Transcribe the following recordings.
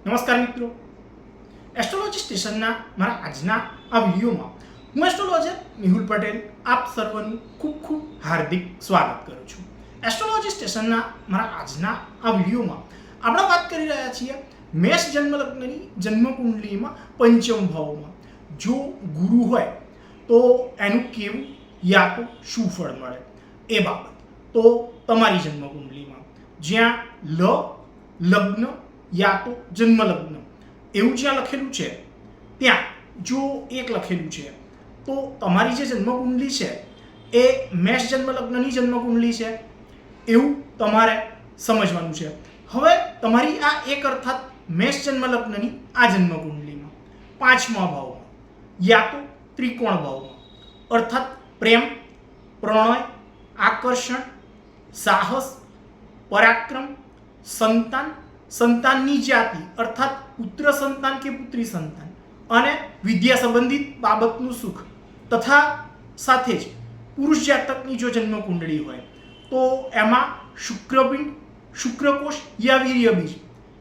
નમસ્કાર મિત્રો, એસ્ટ્રોલોજી સ્ટેશનના મારા આજના આ વિડીયોમાં હું એસ્ટ્રોલોજર મેહુલ પટેલ આપ સર્વનું ખૂબ ખૂબ હાર્દિક સ્વાગત કરું છું. એસ્ટ્રોલોજી સ્ટેશનના મારા આજના આ વિડીયોમાં આપણે વાત કરી રહ્યા છીએ મેષ જન્મ લગ્નની જન્મકુંડલીમાં પંચમ ભાવમાં જો ગુરુ હોય તો એનું કેવું યા તો શું ફળ મળે એ બાબત. તો તમારી જન્મકુંડલીમાં જ્યાં લગ્ન યા તો જન્મ લગ્ન એવું જ્યાં લખેલું છે ત્યાં જો એક લખેલું છે તો તમારી જે જન્મકુંડલી છે એ મેષ જન્મ લગ્નની જન્મકુંડલી છે એવું તમારે સમજવાનું છે. હવે તમારી આ એક અર્થાત મેષ જન્મ લગ્નની આ જન્મકુંડલીમાં પાંચમા ભાવમાં યા તો ત્રિકોણ ભાવમાં અર્થાત પ્રેમ, પ્રણય, આકર્ષણ, સાહસ, પરાક્રમ, સંતાન, સંતાનની જાતિ અર્થાત પુત્ર સંતાન કે પુત્રી સંતાન અને વિદ્યા સંબંધિત બાબતનું સુખ તથા સાથે જ પુરુષ જાતકની જો જન્મ કુંડળી હોય તો એમાં શુક્રપિંડ, શુક્રકોષ યા વીર્યબીજ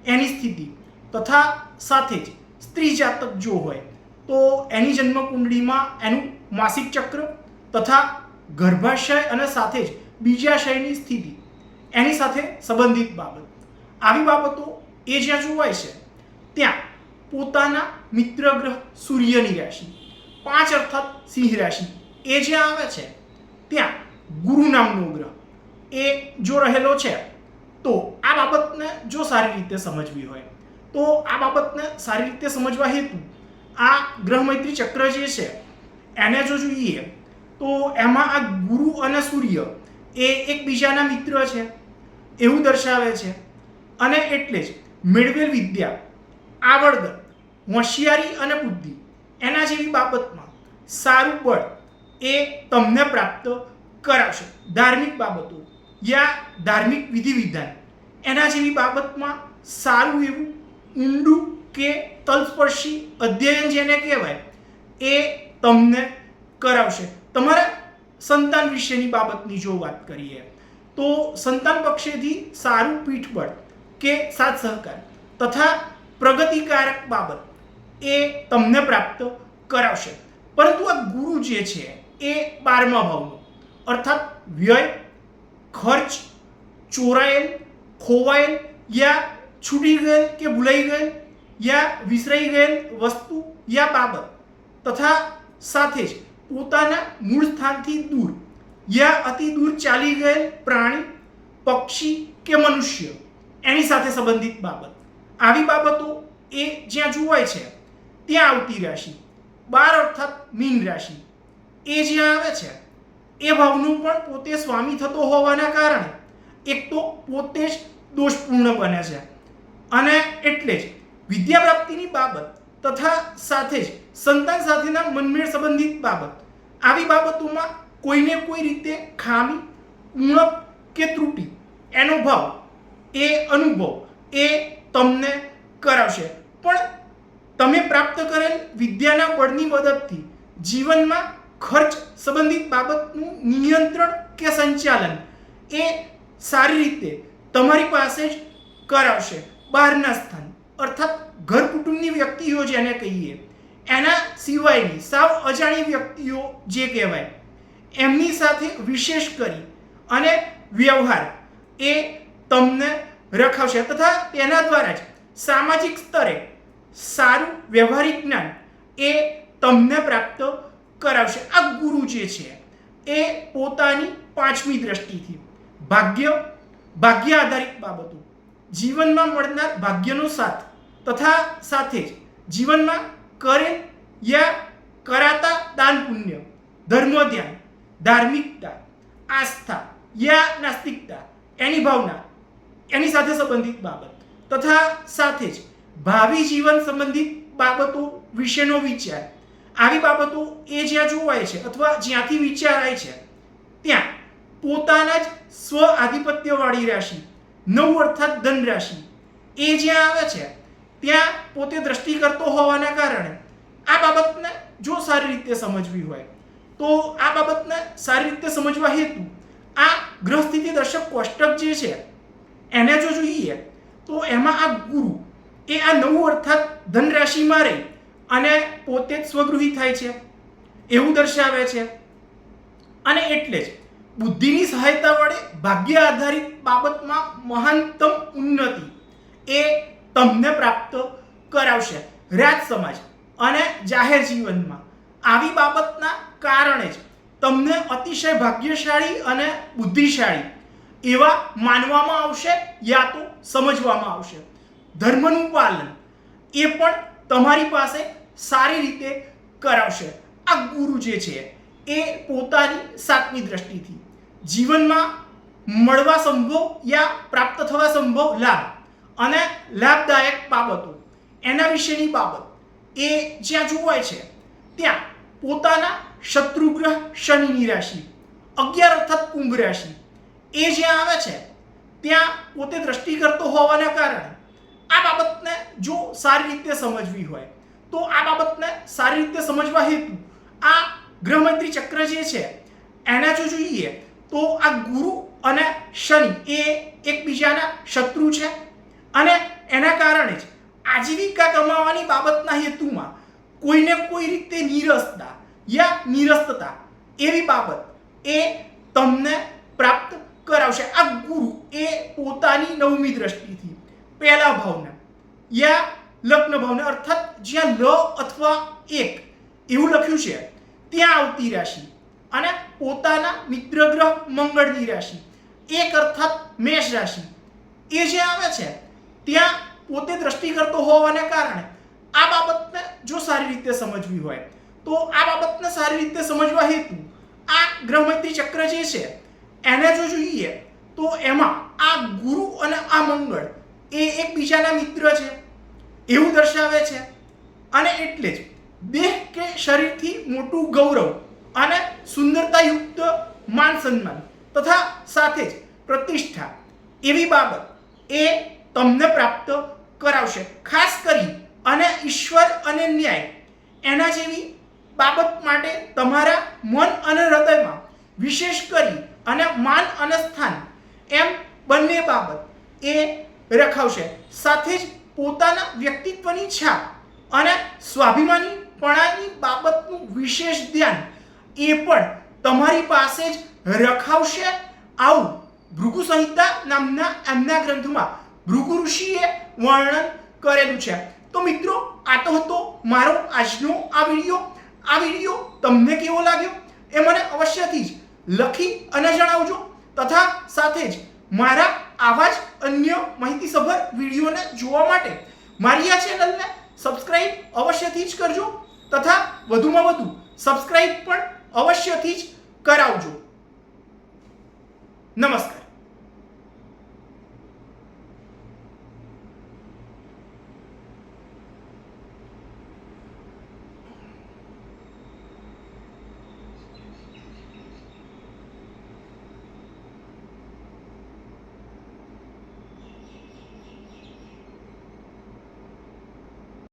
એની સ્થિતિ તથા સાથે જ સ્ત્રી જાતક જો હોય તો એની જન્મ કુંડળીમાં એનું માસિક ચક્ર તથા ગર્ભાશય અને સાથે જ બીજાશયની સ્થિતિ એની સાથે સંબંધિત બાબત આવી બાબતો એ જ્યાં જોવાય છે ત્યાં પોતાના મિત્ર ગ્રહ સૂર્યની રાશિ 5 અર્થાત સિંહ રાશિ એ જ્યાં આવે છે ત્યાં ગુરુ નામનો ગ્રહ એ જો રહેલો છે તો આ બાબતને જો સારી રીતે સમજવી હોય તો આ બાબતને સારી રીતે સમજવા હેતુ આ ગ્રહ મૈત્રી ચક્ર જે છે એને જો જોઈએ તો એમાં આ ગુરુ અને સૂર્ય એ એકબીજાના મિત્ર છે એવું દર્શાવે છે અને એટલે જ મેળવેલ વિદ્યા, આવડત, હોશિયારી અને બુદ્ધિ એના જેવી બાબતમાં સારું બળ એ તમને પ્રાપ્ત કરાવશે. ધાર્મિક બાબતો યા ધાર્મિક વિધિ વિધાન એના જેવી બાબતમાં સારું એવું ઊંડું કે તલસ્પર્શી અધ્યયન જેને કહેવાય એ તમને કરાવશે. તમારા સંતાન વિશેની બાબતની જો વાત કરીએ તો સંતાન પક્ષેથી સારું પીઠબળ કે સાથ સહકાર તથા પ્રગતિકારક બાબત એ તમને પ્રાપ્ત કરાવશે. પરંતુ આ ગુરુ જે છે એ 12મા ભાવનો અર્થાત વ્યય, ખર્ચ, ચોરાયેલ, ખોવાયેલ યા છૂટી ગયેલ કે ભૂલાઈ ગયેલ યા વિસરાઈ ગયેલ વસ્તુ યા બાબત તથા સાથે જ પોતાના મૂળ સ્થાનથી દૂર યા અતિ દૂર ચાલી ગયેલ પ્રાણી, પક્ષી કે મનુષ્ય એની સાથે સંબંધિત બાબત આવી બાબતો એ જ્યાં જોવાય છે ત્યાં આવતી રાશિ 12 અર્થાત મીન રાશિ એ જ્યાં આવે છે એ ભાવનું પણ પોતે સ્વામી થતો હોવાના કારણે એક તો પોતે જ દોષપૂર્ણ બને છે અને એટલે જ વિદ્યા પ્રાપ્તિની બાબત તથા સાથે જ સંતાન સાથેના મનમેળ સંબંધિત બાબત આવી બાબતોમાં કોઈને કોઈ રીતે ખામી, ઉણપ કે ત્રુટિ એનો ભાવ એ અનુભવ એ તમને કરાવશે. પણ તમે પ્રાપ્ત કરેલ વિદ્યાના બળની મદદથી જીવનમાં ખર્ચ સંબંધિત બાબતનું નિયંત્રણ કે સંચાલન એ સારી રીતે તમારી પાસે જ કરાવશે. બહારના સ્થાન અર્થાત ઘર કુટુંબની વ્યક્તિઓ જેને કહીએ એના સિવાયની સાવ અજાણી વ્યક્તિઓ જે કહેવાય એમની સાથે વિશેષ કરી અને વ્યવહાર એ તમને રખાવશે તથા તેના દ્વારા જ સામાજિક સ્તરે સારું વ્યવહારિક જ્ઞાન એ તમને પ્રાપ્ત કરાવશે. આ ગુરુ જે છે એ પોતાની 5મી દ્રષ્ટિથી ભાગ્ય આધારિત બાબતો, જીવનમાં મળનાર ભાગ્યનો સાથ તથા સાથે જ જીવનમાં કરેલ યા કરાતા દાન પુણ્ય, ધર્મ ધ્યાન, ધાર્મિકતા, આસ્થા યા નાસ્તિકતા એની ભાવના એની સાથે સંબંધિત બાબત તથા સાથે જ ભાવિ જીવન સંબંધિત બાબતો વિશેનો વિચાર આવી બાબતો એ જ્યાં જોવાય છે અથવા જ્યાંથી વિચારાય છે ત્યાં પોતાના જ સ્વ આધિપત્યવાળી રાશિ 9 અર્થાત ધન રાશિ એ જ્યાં આવે છે ત્યાં પોતે દ્રષ્ટિ કરતો હોવાના કારણે આ બાબતને જો સારી રીતે સમજવી હોય તો આ બાબતને સારી રીતે સમજવા હેતુ આ ગ્રહ સ્થિતિ દર્શક કોષ્ટક જે છે એને જો જોઈએ તો એમાં આ ગુરુ એ આ 9 અર્થાત ધન રાશિમાં રહી અને પોતે જ સ્વગૃહી થાય છે એવું દર્શાવે છે. અને એટલે જ બુદ્ધિની સહાયતા વડે ભાગ્ય આધારિત બાબતમાં મહાનતમ ઉન્નતિ એ તમને પ્રાપ્ત કરાવશે. રાજ સમાજ અને જાહેર જીવનમાં આવી બાબતના કારણે જ તમને અતિશય ભાગ્યશાળી અને બુદ્ધિશાળી એવા માનવામાં આવશે યા તો સમજવામાં આવશે. ધર્મનું પાલન એ પણ તમારી પાસે સારી રીતે કરાવશે. આ ગુરુ જે છે એ પોતાની 7મી દ્રષ્ટિથી જીવનમાં મળવા સંભવ યા પ્રાપ્ત થવા સંભવ લાભ અને લાભદાયક બાબતો એના વિશેની બાબત એ જ્યાં જોવાય છે ત્યાં પોતાના શત્રુગ્રહ શનિની રાશિ 11 અર્થાત કુંભ રાશિ એ જ્યાં આવે છે ત્યાં પોતે દ્રષ્ટિ કરતો હોવાના કારણે આ બાબતને જો સારી રીતે સમજવી હોય તો આ બાબતને સારી રીતે સમજવા હેતુ આ ગ્રહમંત્રી ચક્ર જે છે એના જો જોઈએ તો આ ગુરુ અને શનિ એ એકબીજાના શત્રુ છે અને એના કારણે જ આજીવિકા કમાવાની બાબતના હેતુમાં કોઈને કોઈ રીતે નીરસતા યા નિરસ્તતા એવી બાબત એ તમને પ્રાપ્ત કરાવશે. આ ગુરુ એ પોતાની 9મી દ્રષ્ટિથી પહેલા ભાવના યા લગ્ન ભાવના અર્થાત જ્યાં લ અથવા 1 એવું લખ્યું છે ત્યાં આવતી રાશિ અને પોતાના મિત્ર ગ્રહ મંગળની રાશિ 1 અર્થાત મેષ રાશિ એ જે આવે છે ત્યાં પોતે દ્રષ્ટિ કરતો હોવાને કારણે આ બાબતને જો સારી રીતે સમજવી હોય તો આ બાબતને સારી રીતે સમજવા હેતુ આ ગ્રહમંત્રી ચક્ર જે છે એને જો જોઈએ તો એમાં આ ગુરુ અને આ મંગળ એ એકબીજાના મિત્ર છે એવું દર્શાવે છે. અને એટલે જ દેહ કે શરીરથી મોટું ગૌરવ અને સુંદરતાયુક્ત માન સન્માન તથા સાથે જ પ્રતિષ્ઠા એવી બાબત એ તમને પ્રાપ્ત કરાવશે. ખાસ કરી અને ઈશ્વર અને ન્યાય એના જેવી બાબત માટે તમારા મન અને હૃદયમાં વિશેષ કરી અને માન અને સ્થાન એમ બંને બાબત એ રખાવશે. સાથે જ પોતાના વ્યક્તિત્વની છાપ અને સ્વાભિમાનીપણાની બાબતનું વિશેષ ધ્યાન એ પણ તમારી પાસે જ રખાવશે. આવું ભૃગુ સંહિતા નામના એમના ગ્રંથમાં ભૃગુ ઋષિએ વર્ણન કરેલું છે. તો મિત્રો આ તો હતો મારો આજનો આ વિડીયો તમને કેવો લાગ્યો એ મને અવશ્યથી જ લખી અને જણાવજો તથા સાથે જ મારા આવા જ અન્ય માહિતીસભર વિડીયોને જોવા માટે મારી આ ચેનલને સબસ્ક્રાઇબ અવશ્યથી જ કરજો તથા વધુમાં વધુ સબસ્ક્રાઇબ પણ અવશ્યથી જ કરાવજો. નમસ્કાર.